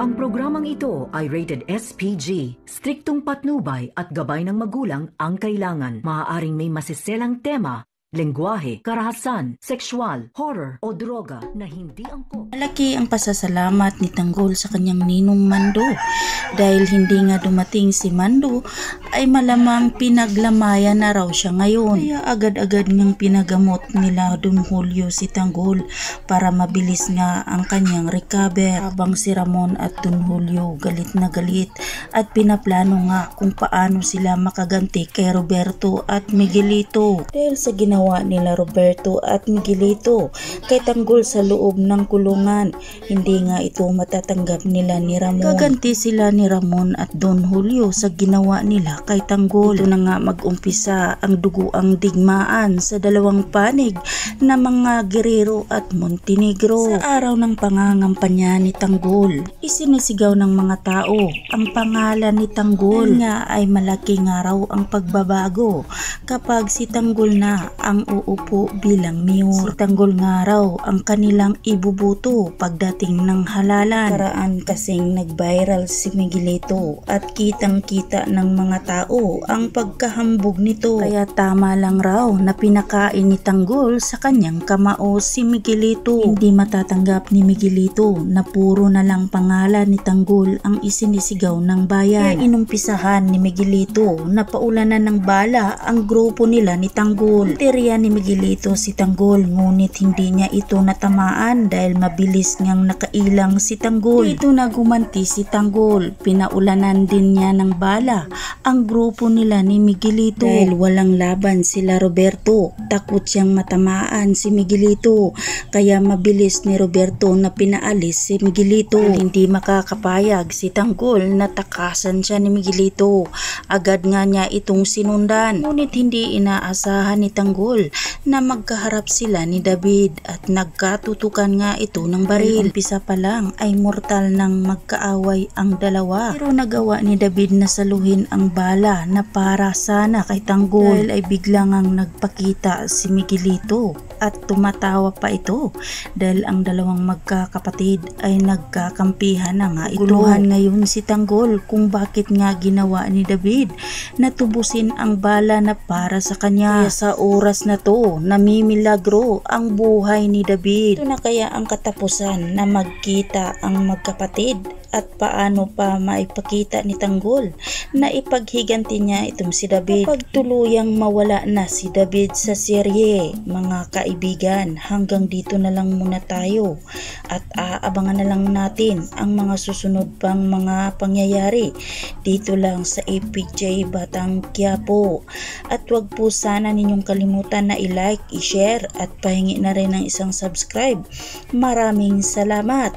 Ang programang ito ay rated SPG. Striktong patnubay at gabay ng magulang ang kailangan. Maaaring may masiselang tema, lengguwahe, karahasan, sexual, horror o droga na hindi angkop. Malaki ang pasasalamat ni Tanggol sa kanyang ninong Mando. Dahil hindi nga dumating si Mando, ay malamang pinaglamayan na raw siya ngayon. Kaya agad-agad ngang pinagamot nila Don Julio si Tanggol para mabilis nga ang kanyang recover. Habang si Ramon at Don Julio galit na galit at pinaplano nga kung paano sila makaganti kay Roberto at Miguelito. Dahil sa ginawa nila Roberto at Miguelito kay Tanggol sa loob ng kulungan, hindi nga ito matatanggap nila ni Ramon. Gaganti sila ni Ramon at Don Julio sa ginawa nila kay Tanggol. Ito na nga mag-umpisa ang duguang digmaan sa dalawang panig na mga Guerrero at Montenegro. Sa araw ng pangangampanya ni Tanggol, isinisigaw ng mga tao ang pangalan ni Tanggol nga ay malaki nga raw ang pagbabago kapag si Tanggol na ang uupo bilang mayor. Si Tanggol nga raw ang kanilang ibubuto pagdating ng halalan. Karaan kasing nag-viral si Miguelito at kitang-kita ng mga tao ang pagkahambog nito. Kaya tama lang raw na pinakain ni Tanggol sa kanyang kamao si Miguelito. Hindi matatanggap ni Miguelito na puro na lang pangalan ni Tanggol ang isinisigaw ng bayan. Kaya inumpisahan ni Miguelito na paulanan ng bala ang grupo nila ni Tanggol. Teriya ni Miguelito si Tanggol, ngunit hindi niya ito natamaan dahil mabilis ngang nakailang si Tanggol. Dito na gumanti si Tanggol. Pinaulanan din niya ng bala ang grupo nila ni Miguelito. Dahil walang laban sila Roberto, takot siyang matamaan si Miguelito. Kaya mabilis ni Roberto na pinaalis si Miguelito. Dahil hindi makakapayag si Tanggol na takasan siya ni Miguelito, agad nga niya itong sinundan. Ngunit hindi inaasahan ni Tanggol na magkaharap sila ni David at nagkatutukan nga ito ng baril. Umpisa pa lang ay mortal nang magkaaway ang dalawa. Pero nagawa ni David na saluhin ang bala na para sana kay Tanggol. Dahil ay biglang ang nagpakita si Miguelito at tumatawa pa ito dahil ang dalawang magkakapatid ay nagkakampihan na nga ito. Guluhan ngayon si Tanggol kung bakit nga ginawa ni David na tubusin ang bala na para sa kanya. Kaya sa oras na to, namimilagro ang buhay ni David. Ito na kaya ang katapusan na magkita ang magkapatid at paano pa maipakita ni Tanggol na ipaghiganti niya itong si David kapag tuluyang mawala na si David sa serye. Mga kaibigan, hanggang dito na lang muna tayo at aabangan na lang natin ang mga susunod pang mga pangyayari dito lang sa APJ Batang Quiapo. At wag po sana ninyong kalimutan na i-like, i-share at pahingi na rin ng isang subscribe. Maraming salamat!